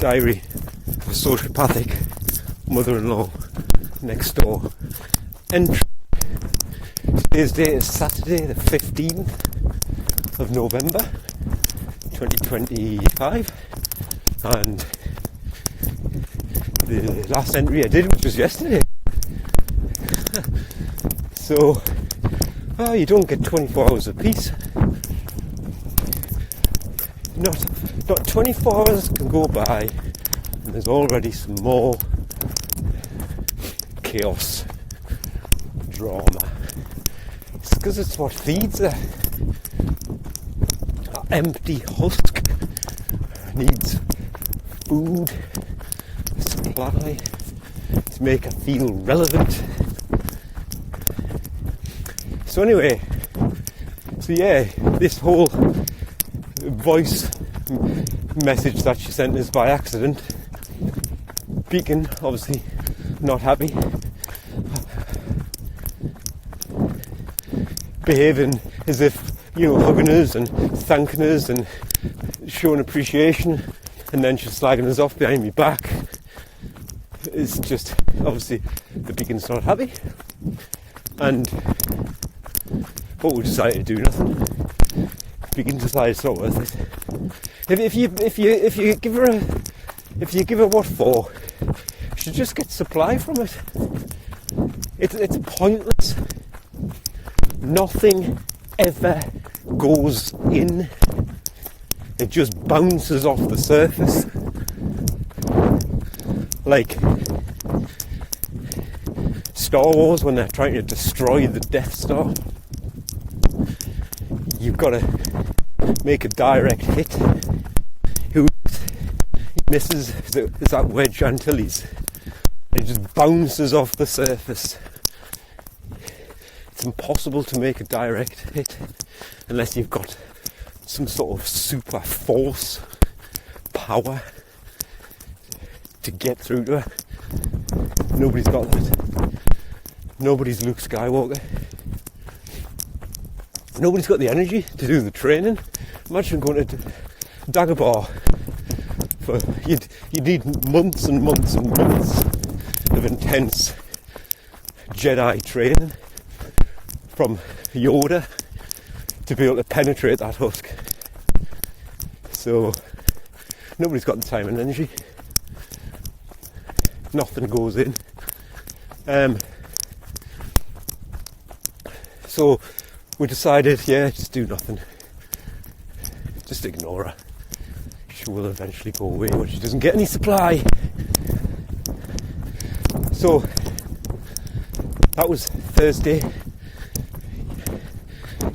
Diary of a Sociopathic Mother-in-Law Next Door. Entry. Today's date is Saturday the 15th of November 2025, and the last entry I did, which was yesterday. So, you don't get 24 hours of peace. Not 24 hours can go by, and there's already some more chaos, drama. It's because it's what feeds her. That empty husk needs food, supply, to make her feel relevant. So anyway, this whole voice message that she sent us by accident, Beacon obviously not happy, behaving as if, hugging us and thanking us and showing appreciation, and then she's slagging us off behind me back. It's just, obviously, the Beacon's not happy, and but we decided to do nothing. Beacon decided it's not worth it. If you give her what for, she just gets supply from it. It's pointless. Nothing ever goes in. It just bounces off the surface. Like Star Wars when they're trying to destroy the Death Star. You've got to make a direct hit. Who misses is that wedge Antilles. It just bounces off the surface. It's impossible to make a direct hit unless you've got some sort of super force, power to get through to her. Nobody's got that. Nobody's Luke Skywalker. Nobody's got the energy to do the training. Imagine going to Dagobah for you'd need months and months and months of intense Jedi training from Yoda to be able to penetrate that husk. So nobody's got the time and energy. Nothing goes in. So we decided, just do nothing. Just ignore her. She will eventually go away when she doesn't get any supply. So that was Thursday.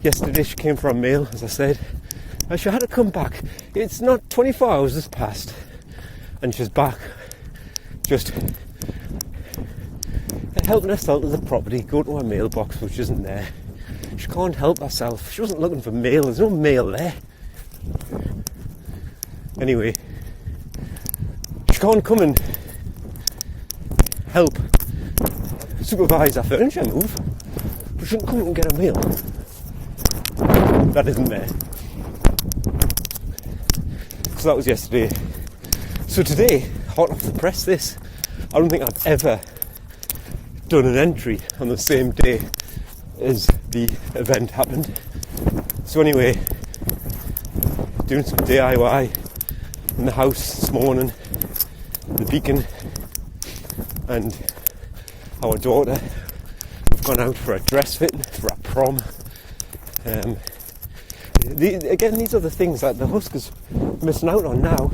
Yesterday she came for a meal, as I said. And she had to come back. It's not 24 hours has passed and she's back. Just helping herself to the property, go to her mailbox which isn't there. She can't help herself. She wasn't looking for mail. There's no mail there. Anyway, she can't come and help supervise her furniture move, but she can come and get her mail. That isn't there. So that was yesterday. So today, hot off the press this, I don't think I've ever done an entry on the same day as the event happened. So anyway, doing some DIY in the house this morning. The Beacon and our daughter have gone out for a dress fitting for a prom. These are the things that the Husk is missing out on now.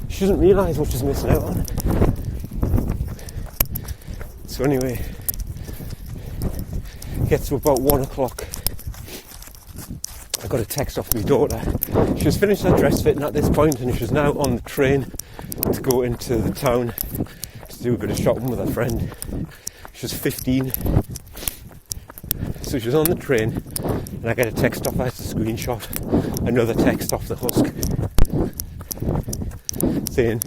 She doesn't realise what she's missing out on. So anyway, it gets to about 1 o'clock. I got a text off my daughter. She was finished her dress fitting at this point and she's now on the train to go into the town to do a bit of shopping with her friend. She's 15. So she was on the train and I get a text off her, it's a screenshot, another text off the Husk saying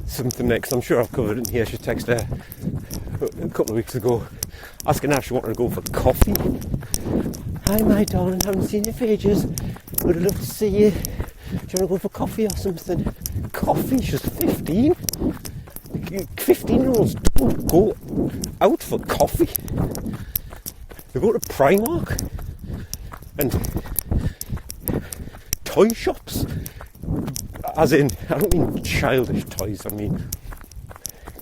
something next. I'm sure I've covered it in here. She texted her a couple of weeks ago asking her if she wanted to go for coffee. Hi my darling, haven't seen you for ages, would love to see you. She you want to go for coffee or something? Coffee? She's 15. 15-year-olds don't go out for coffee. They go to Primark and toy shops. As in, I don't mean childish toys, I mean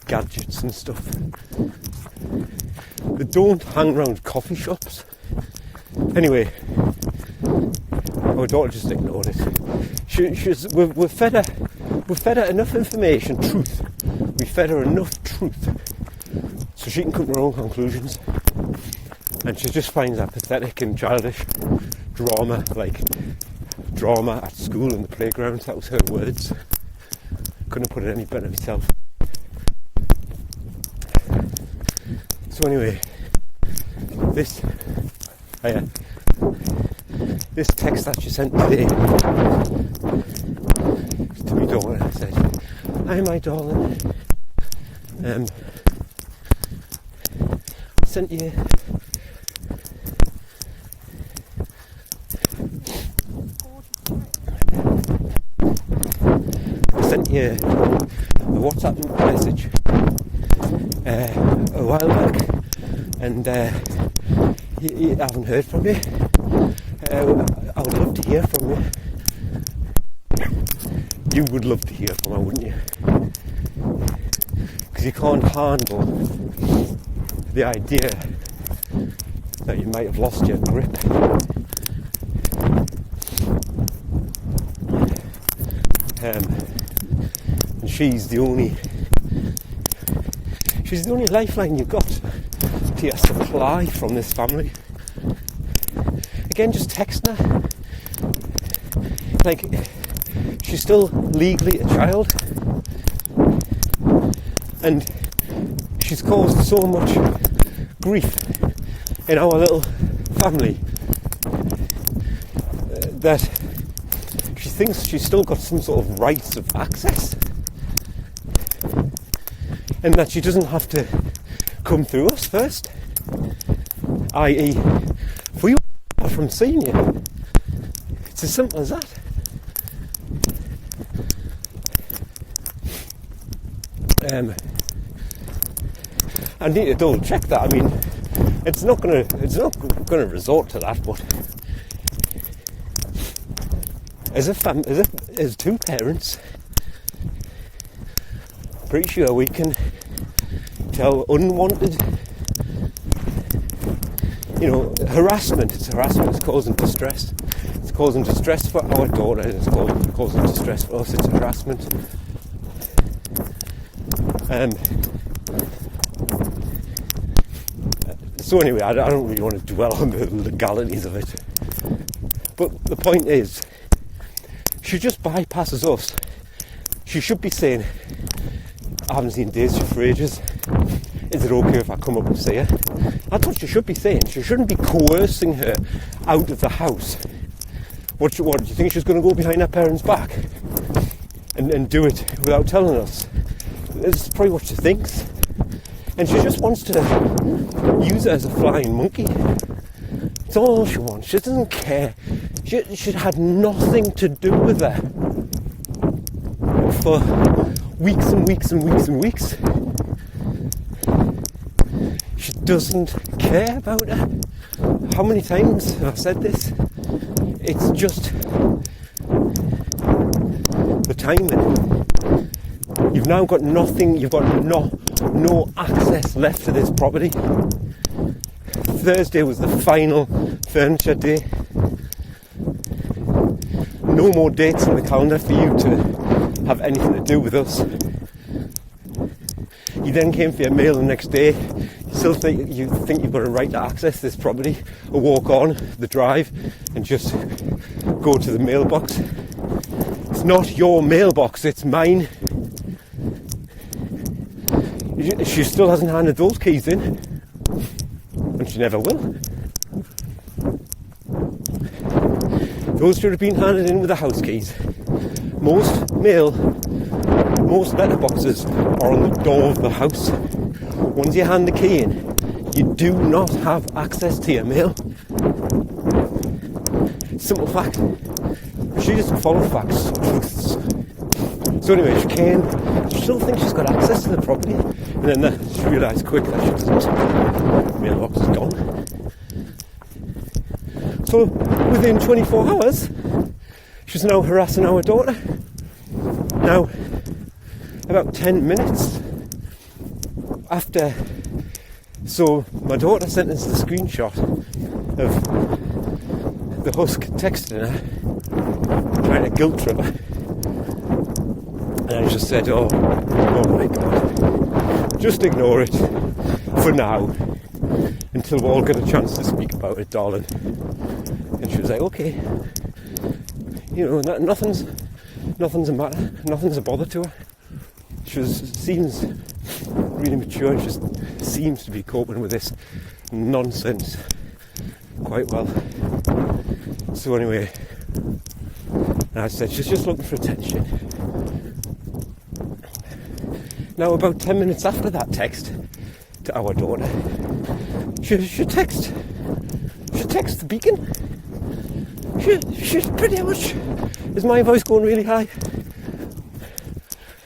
gadgets and stuff. They don't hang around coffee shops. Anyway, our daughter just ignored it. We've fed her enough information, truth. We fed her enough truth so she can come to her own conclusions. And she just finds that pathetic and childish drama, like drama at school in the playground. That was her words. Couldn't have put it any better myself. So anyway, this text that she sent today to me daughter said, "Hi my darling, I sent you a WhatsApp message a while back, and I haven't heard from you. I would love to hear from you." You would love to hear from her, wouldn't you? Because you can't handle the idea that you might have lost your grip. And she's the only lifeline you've got to your supply from this family. Again, just texting her. Like, she's still legally a child, and she's caused so much grief in our little family that she thinks she's still got some sort of rights of access, and that she doesn't have to come through us first, i.e. if we were from seeing you. It's as simple as that. I need to double check that. I mean, it's not gonna resort to that, but as two parents, pretty sure we can tell unwanted, harassment. It's harassment. It's causing distress. It's causing distress for our daughter. It's causing distress for us. It's harassment. So anyway, I don't really want to dwell on the legalities of it. But the point is, she just bypasses us. She should be saying, "I haven't seen Daisy for ages. Is it okay if I come up and see her?" That's what she should be saying. She shouldn't be coercing her out of the house. What do you think she's going to go behind her parents' back and do it without telling us? This is probably what she thinks. And she just wants to use her as a flying monkey. It's all she wants. She doesn't care. She had nothing to do with her for weeks and weeks and weeks and weeks. She doesn't care about her. How many times have I said this? It's just the timing. You've now got nothing. You've got no access left to this property. Thursday was the final furniture day. No more dates on the calendar for you to have anything to do with us. You then came for your mail the next day. You still think you've got a right to access this property, or walk on the drive and just go to the mailbox. It's not your mailbox, it's mine. She still hasn't handed those keys in, and she never will. Those should have been handed in with the house keys. Most letterboxes are on the door of the house. Once you hand the key in, you do not have access to your mail. Simple fact. She doesn't follow facts or truths. So anyway, she came. She still thinks she's got access to the property, and then she realised quick that she doesn't. Mailbox is gone. So within 24 hours, she's now harassing our daughter. Now, about 10 minutes after, so my daughter sent us the screenshot of the HUSK texting her, trying to guilt trip her. And I just said, oh my God, just ignore it for now until we all get a chance to speak about it, darling. And she was like, okay. You know, nothing's a matter, nothing's a bother to her. She seems really mature and just seems to be coping with this nonsense quite well. So anyway, and I said she's just looking for attention. Now about 10 minutes after that text to our daughter, she texts the beacon. She's pretty much, is my voice going really high?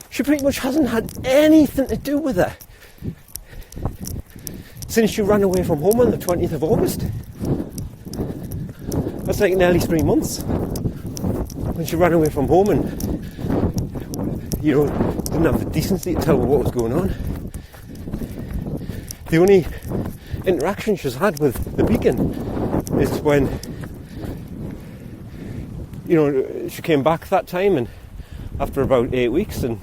She pretty much hasn't had anything to do with her since she ran away from home on the 20th of August. That's like nearly 3 months. When she ran away from home and, you know, didn't have the decency to tell her what was going on. The only interaction she's had with the beacon is when, you know, she came back that time, and after about 8 weeks, and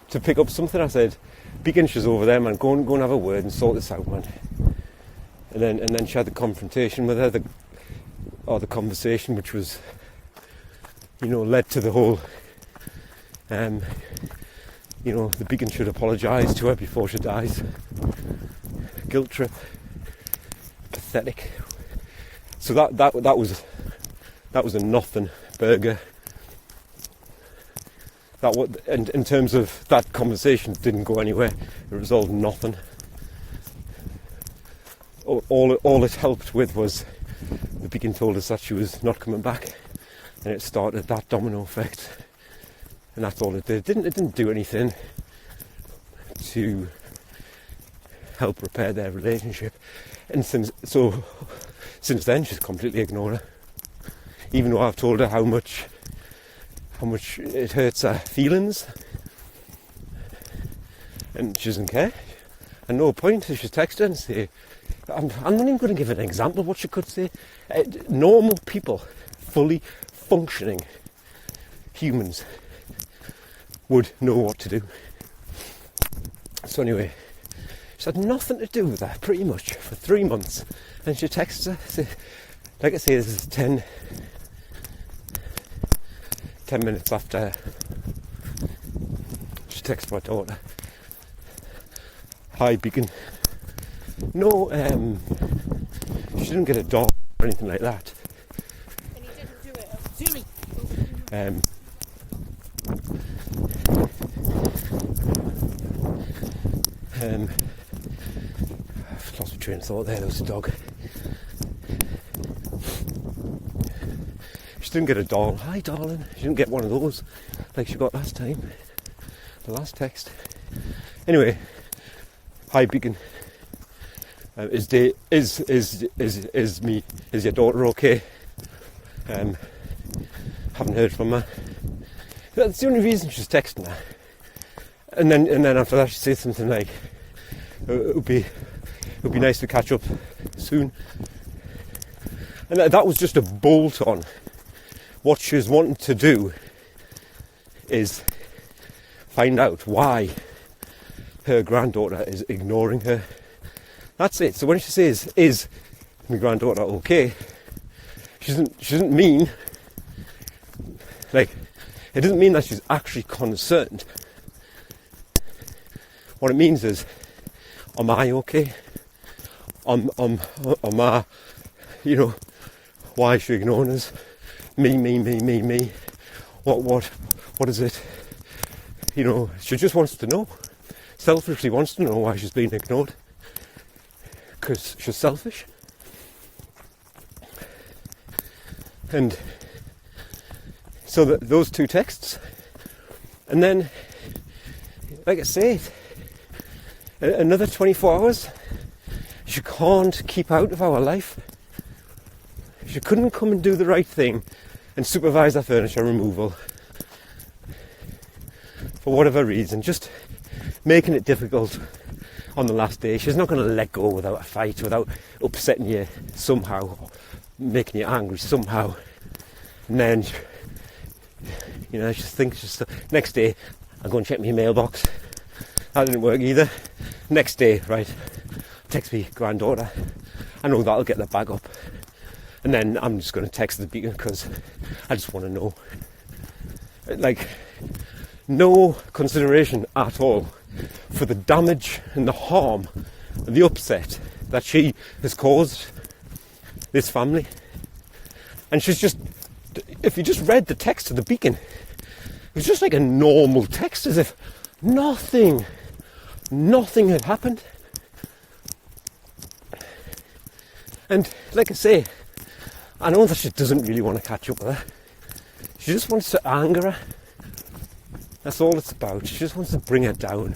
to pick up something, I said, beacon, she's over there, man, go and have a word and sort this out, man. And then she had the confrontation with her, the conversation, which was, you know, led to the whole, you know, the beacon should apologise to her before she dies. Guilt trip. Pathetic. So that was a nothing burger. That was, and in terms of that conversation, didn't go anywhere. It resolved nothing. All it helped with was the beacon told us that she was not coming back, and it started that domino effect. And that's all it did. It didn't do anything to help repair their relationship. And since then, she's completely ignored her. Even though I've told her how much it hurts her feelings, and she doesn't care. At no point does she text her and say, I'm not even going to give an example of what she could say. Normal people, fully functioning humans, would know what to do. So anyway, she had nothing to do with that pretty much for 3 months, and she texts her, like I say, this is 10 minutes after she texts my daughter, hi beacon. No, she didn't get a dog or anything like that. And he didn't do it to me. I've lost my train of thought there. There was a dog. She didn't get a doll. Hi, darling. She didn't get one of those like she got last time. The last text. Anyway, hi, beacon. Is your daughter okay? Haven't heard from her. That's the only reason she's texting her. And then after that she says something like, it would be nice to catch up soon. And that was just a bolt on. What she's wanting to do is find out why her granddaughter is ignoring her. That's it. So when she says, is my granddaughter okay, she doesn't mean, like, it doesn't mean that she's actually concerned. What it means is, am I okay? Am I, you know, why is she ignoring us? Me. What is it? You know, she just wants to know. Selfishly wants to know why she's being ignored. Because she's selfish. And So that those two texts, and then, like I say, another 24 hours, she can't keep out of our life. She couldn't come and do the right thing and supervise our furniture removal for whatever reason, just making it difficult on the last day. She's not going to let go without a fight, without upsetting you somehow, or making you angry somehow. And then, she thinks, just next day, I'll go and check my mailbox. That didn't work either. Next day, right, text me granddaughter. I know that'll get the bag up. And then I'm just going to text the beacon because I just want to know. Like, no consideration at all for the damage and the harm and the upset that she has caused this family. And she's just, if you just read the text of the beacon, it was just like a normal text, as if nothing had happened. And like I say, I know that she doesn't really want to catch up with her. She just wants to anger her. That's all it's about. She just wants to bring her down.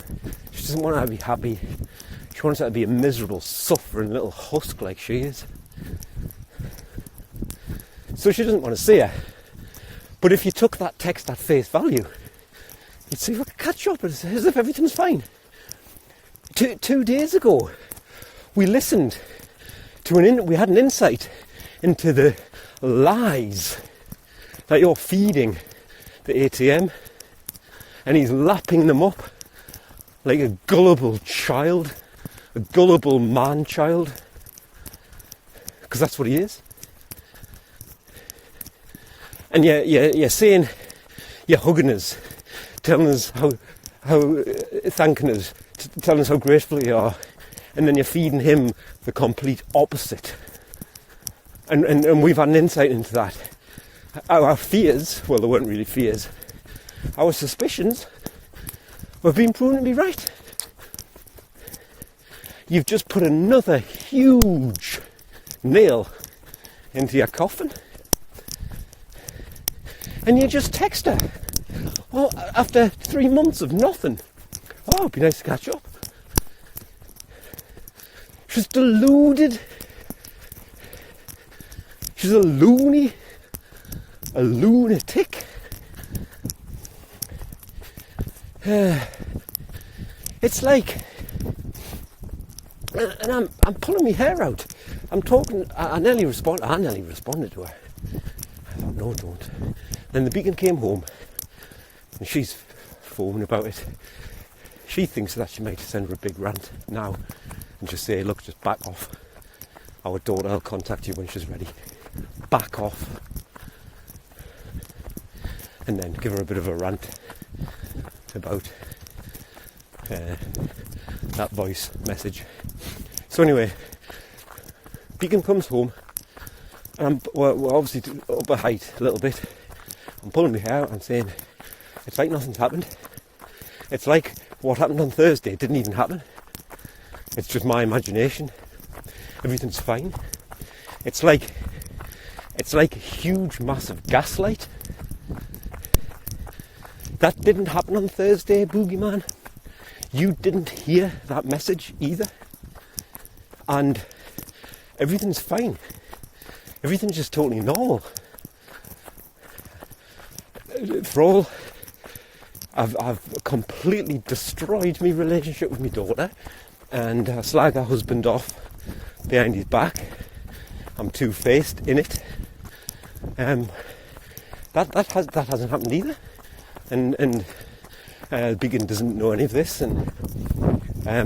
She doesn't want her to be happy. She wants her to be a miserable, suffering little husk like she is. So she doesn't want to see her. But if you took that text at face value, you'd say, look, catch up as if everything's fine. 2 days ago, we listened to we had an insight into the lies that you're feeding the ATM, and he's lapping them up like a gullible child, a gullible man-child, because that's what he is. And you're saying, you're hugging us, telling us how thanking us, telling us how grateful you are, and then you're feeding him the complete opposite. And we've had an insight into that. Our fears, well, they weren't really fears, our suspicions were being proven to be right. You've just put another huge nail into your coffin. And you just text her. Well, after 3 months of nothing. Oh, it'd be nice to catch up. She's deluded. She's a loony. A lunatic. It's like, and I'm pulling my hair out. I'm talking. I nearly responded to her. I thought, no, don't. Then the beacon came home, and she's foaming about it. She thinks that she might send her a big rant now, and just say, look, just back off. Our daughter will contact you when she's ready. Back off. And then give her a bit of a rant about that voice message. So anyway, Beacon comes home, and we're obviously up a height a little bit. I'm pulling my hair out and saying, it's like nothing's happened. It's like what happened on Thursday didn't even happen. It's just my imagination. Everything's fine. It's like a huge, massive gaslight. That didn't happen on Thursday, Boogeyman. You didn't hear that message either. And everything's fine. Everything's just totally normal. For all, I've completely destroyed my relationship with my daughter, and slag her husband off behind his back. I'm two-faced in it. That hasn't happened either. And Beacon doesn't know any of this, and I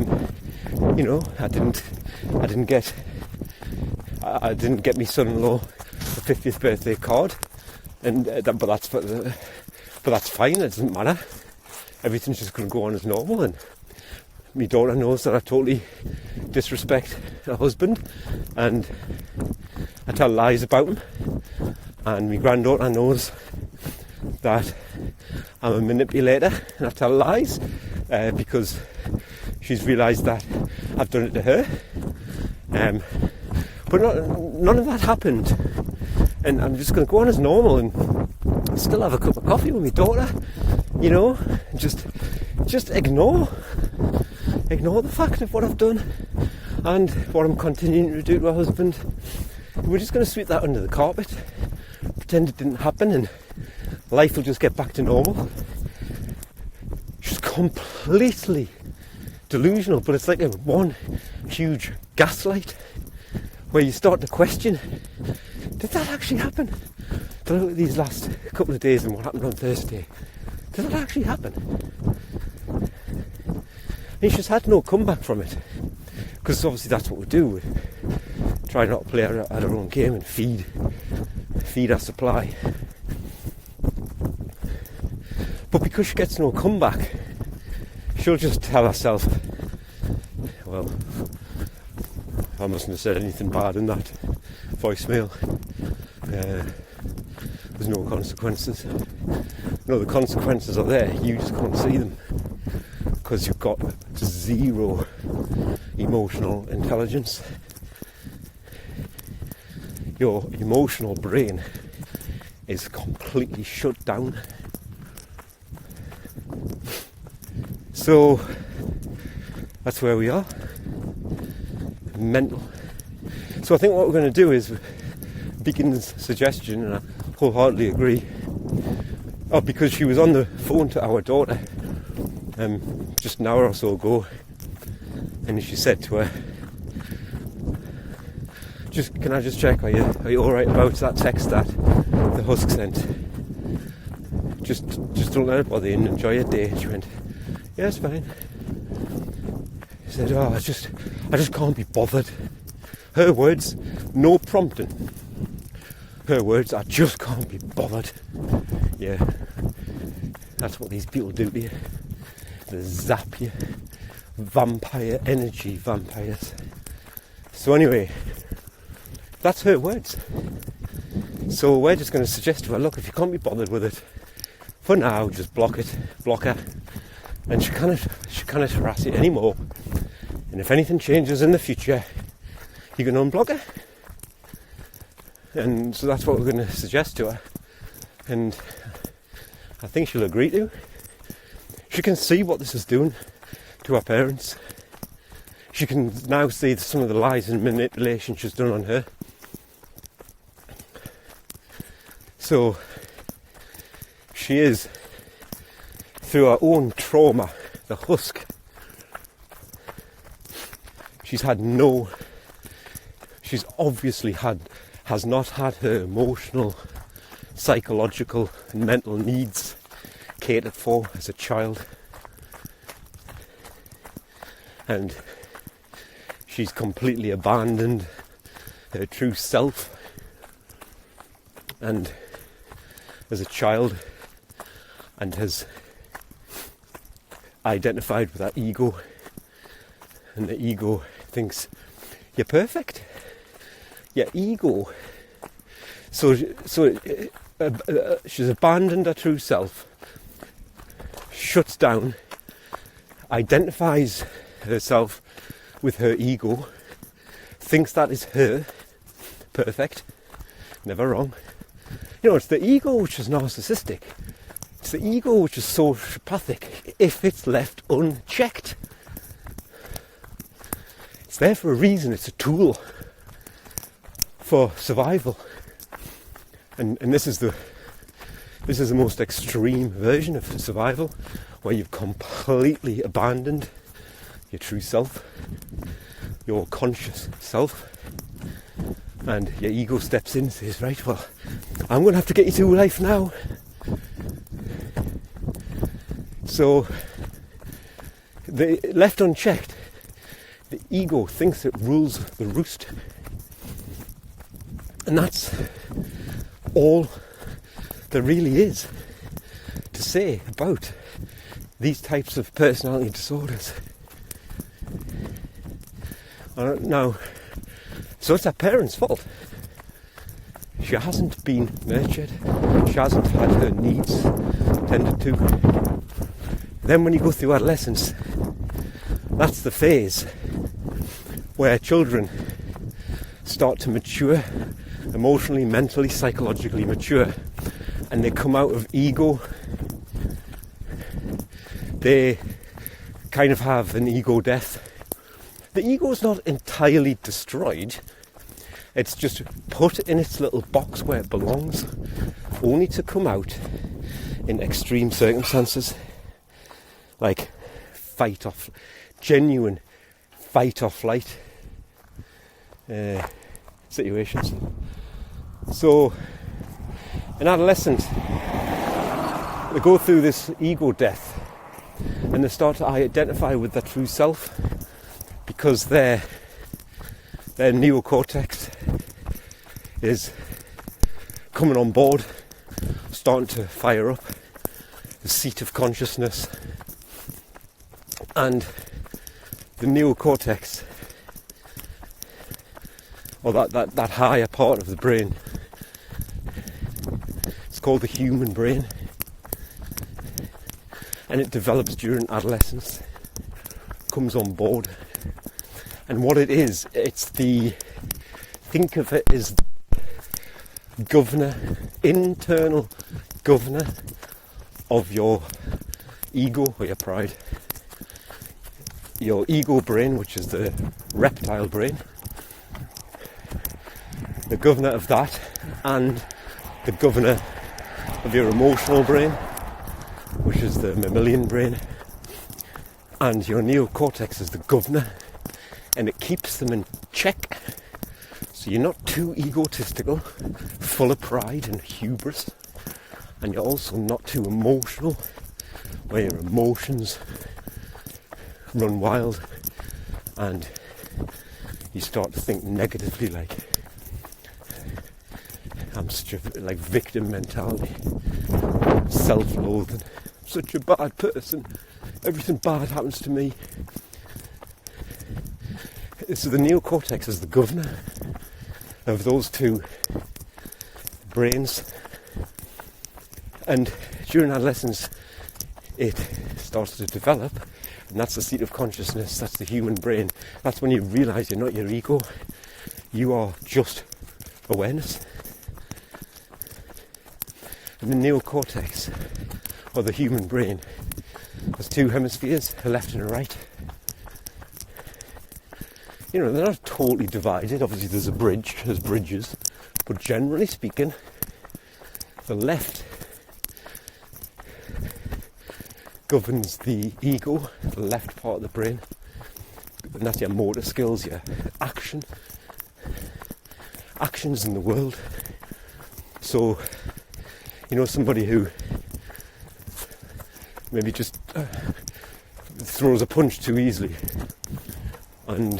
didn't get my son-in-law the 50th birthday card, and but that's fine. It doesn't matter. Everything's just going to go on as normal, and my daughter knows that I totally disrespect her husband, and I tell lies about him, and my granddaughter knows that I'm a manipulator and I tell lies because she's realised that I've done it to her. But none of that happened, and I'm just going to go on as normal and still have a cup of coffee with my daughter, you know, and just ignore the fact of what I've done and what I'm continuing to do to her husband. We're just going to sweep that under the carpet, pretend it didn't happen, and life will just get back to normal. Just completely delusional, but it's like a one huge gaslight where you start to question, did that actually happen? To look at these last couple of days and what happened on Thursday, did that actually happen? And she's had no comeback from it, because obviously that's what we do. We try not to play at our own game and feed our supply. But because she gets no comeback, she'll just tell herself, well, I mustn't have said anything bad in that voicemail. There's no consequences. No, the consequences are there, you just can't see them because you've got zero emotional intelligence. Your emotional brain is completely shut down. So that's where we are. Mental. So I think what we're going to do is Beacon's suggestion, and I wholeheartedly agree, because she was on the phone to our daughter just an hour or so ago, and she said to her, can I just check, are you alright about that text that the HUSK sent? Just don't let it bother you and enjoy your day. And she went, yeah, it's fine. She said, I just can't be bothered. Her words, no prompting. Her words, I just can't be bothered. Yeah, that's what these people do to you. They zap you. Vampire energy vampires. So anyway, that's her words. So we're just going to suggest to her, look, if you can't be bothered with it, for now, just block her. And she can't harass you anymore. And if anything changes in the future, you can unblock her. And so that's what we're going to suggest to her. And I think she'll agree to. She can see what this is doing to her parents. She can now see some of the lies and manipulation she's done on her. So she is, through her own trauma, the HUSK, she's obviously has not had her emotional, psychological and mental needs catered for as a child. And she's completely abandoned her true self. And as a child, and has identified with that ego, and the ego thinks you're perfect. Your ego. So she's abandoned her true self, shuts down, identifies herself with her ego, thinks that is her, perfect, never wrong. You know, it's the ego which is narcissistic. It's the ego which is sociopathic if it's left unchecked. It's there for a reason. It's a tool for survival. And this is the most extreme version of survival, where you've completely abandoned your true self, your conscious self, and your ego steps in and says, right, well, I'm going to have to get you through life now. So, left unchecked, the ego thinks it rules the roost. And that's all there really is to say about these types of personality disorders. Now, so it's her parents' fault. She hasn't been nurtured. She hasn't had her needs tended to. Then when you go through adolescence, that's the phase where children start to mature, emotionally, mentally, psychologically mature, and they come out of ego, they kind of have an ego death. The ego is not entirely destroyed, it's just put in its little box where it belongs, only to come out in extreme circumstances, like genuine fight or flight situations. So an adolescent, they go through this ego death and they start to identify with their true self, because their neocortex is coming on board, starting to fire up, the seat of consciousness. And the neocortex, or that higher part of the brain, it's called the human brain, and it develops during adolescence, comes on board. And what it is, think of it as internal governor of your ego or your pride. Your ego brain, which is the reptile brain, the governor of that, and the governor of your emotional brain, which is the mammalian brain, and your neocortex is the governor, and it keeps them in check, so you're not too egotistical, full of pride and hubris, and you're also not too emotional, where your emotions run wild and you start to think negatively, like I'm such a victim mentality, self-loathing, such a bad person, everything bad happens to me. So the neocortex is the governor of those two brains, and during adolescence it starts to develop, and that's the seat of consciousness, that's the human brain. That's when you realise you're not your ego, you are just awareness. And the neocortex, or the human brain, has two hemispheres, a left and a right. They're not totally divided, obviously there's bridges, but generally speaking, the left governs the ego, the left part of the brain, and that's your motor skills, your actions in the world. So, somebody who maybe just throws a punch too easily, and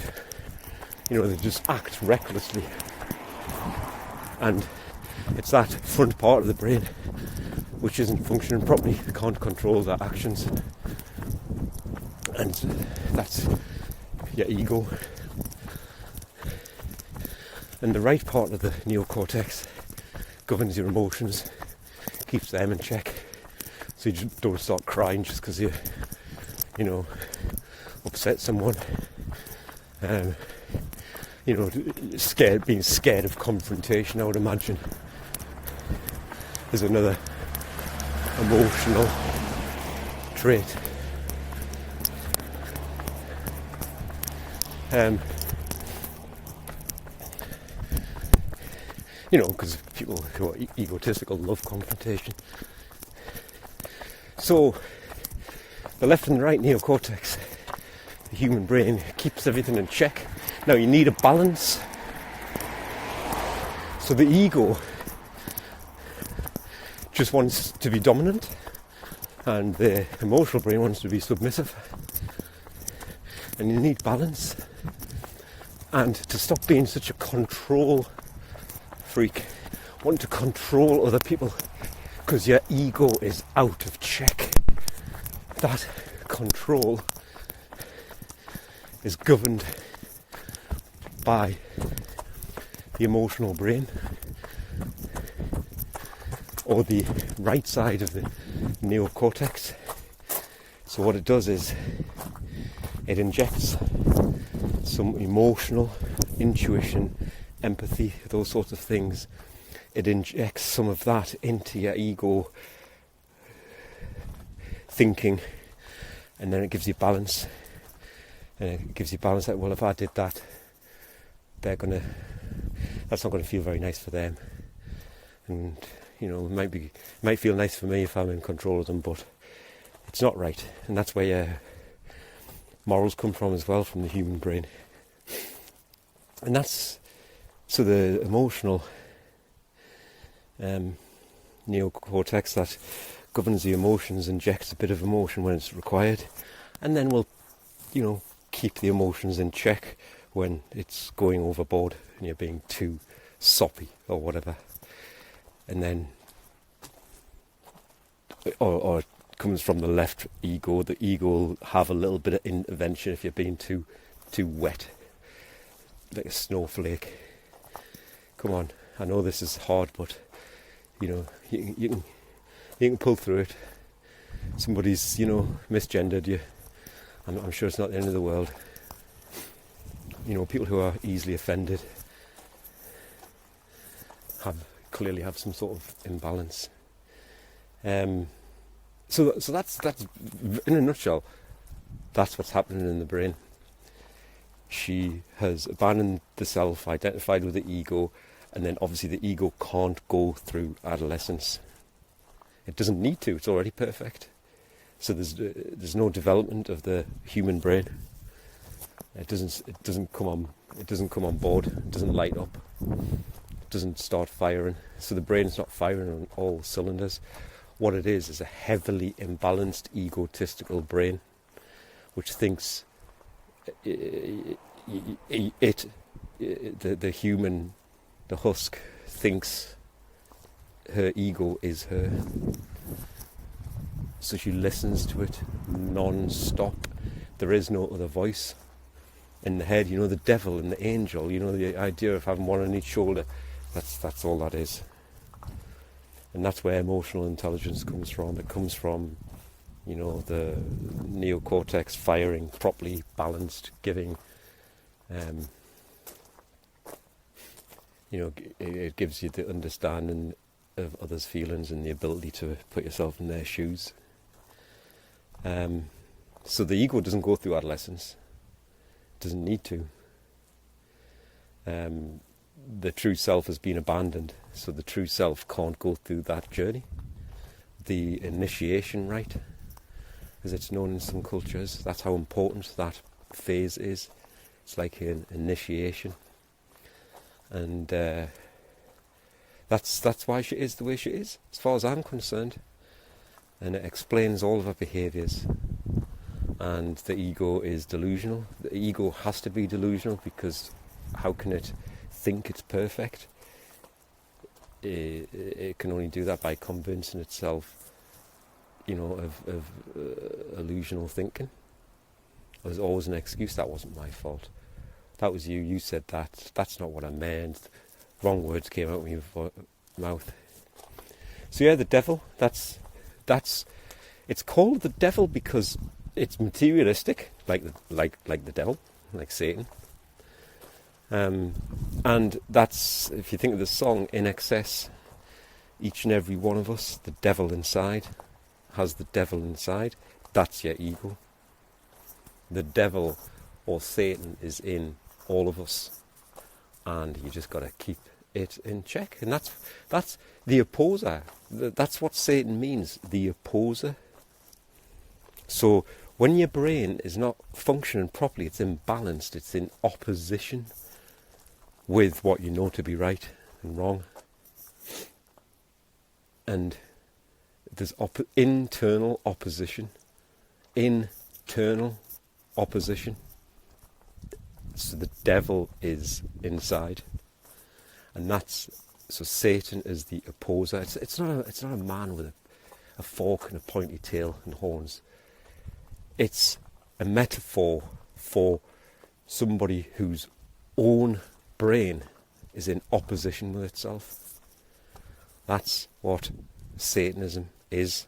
they just act recklessly, and it's that front part of the brain which isn't functioning properly, can't control their actions, and that's your ego. And the right part of the neocortex governs your emotions, keeps them in check, so you just don't start crying just because you upset someone. Being scared of confrontation, I would imagine, is another emotional trait. Because people who are egotistical love confrontation. So, the left and the right neocortex, the human brain, keeps everything in check. Now, you need a balance. So the ego just wants to be dominant, and the emotional brain wants to be submissive. And you need balance. And to stop being such a control freak, wanting to control other people because your ego is out of check. That control is governed by the emotional brain, or the right side of the neocortex. So what it does is it injects some emotional intuition, empathy, those sorts of things it injects some of that into your ego thinking, and then it gives you balance. And it gives you balance that, well, if I did that, that's not going to feel very nice for them. And, it might feel nice for me if I'm in control of them, but it's not right. And that's where your morals come from as well, from the human brain. And that's, so the emotional neocortex that governs the emotions injects a bit of emotion when it's required, and then will, keep the emotions in check when it's going overboard and you're being too soppy or whatever. And then, or it comes from the left ego. The ego will have a little bit of intervention if you're being too wet, like a snowflake. Come on, I know this is hard, but you can pull through it. Somebody's misgendered you. I'm sure it's not the end of the world. People who are easily offended clearly have some sort of imbalance. So that's in a nutshell, that's what's happening in the brain. She has abandoned the self, identified with the ego, and then obviously the ego can't go through adolescence. It doesn't need to. It's already perfect. So there's no development of the human brain. It doesn't come on board. It doesn't light up. It doesn't start firing. So the brain's not firing on all cylinders. What it is a heavily imbalanced, egotistical brain, which thinks the human, the HUSK, thinks her ego is her. So she listens to it non-stop. There is no other voice in the head. The devil and the angel, the idea of having one on each shoulder, that's all that is. And that's where emotional intelligence comes from. It comes from, the neocortex firing properly, balanced, giving, it gives you the understanding of others' feelings and the ability to put yourself in their shoes. So the ego doesn't go through adolescence. It doesn't need to. The true self has been abandoned, so the true self can't go through that journey. The initiation rite, as it's known in some cultures, that's how important that phase is. It's like an initiation. And that's why she is the way she is, as far as I'm concerned. And it explains all of her behaviours. And the ego is delusional. The ego has to be delusional, because how can it think it's perfect? It can only do that by convincing itself, of illusional thinking. There's always an excuse. That wasn't my fault. That was you. You said that. That's not what I meant. Wrong words came out of your mouth. So yeah, the devil. That's. It's called the devil because it's materialistic, like the devil, like Satan. And that's, if you think of the song In Excess, each and every one of us, the devil inside, has the devil inside. That's your ego. The devil or Satan is in all of us, and you just got to keep it in check. And that's the opposer. That's what Satan means, the opposer. So when your brain is not functioning properly, it's imbalanced, it's in opposition with what you know to be right and wrong. And there's internal opposition. Internal opposition. So the devil is inside. And so Satan is the opposer. It's not a man with a fork and a pointy tail and horns. It's a metaphor for somebody whose own brain is in opposition with itself. That's what Satanism is.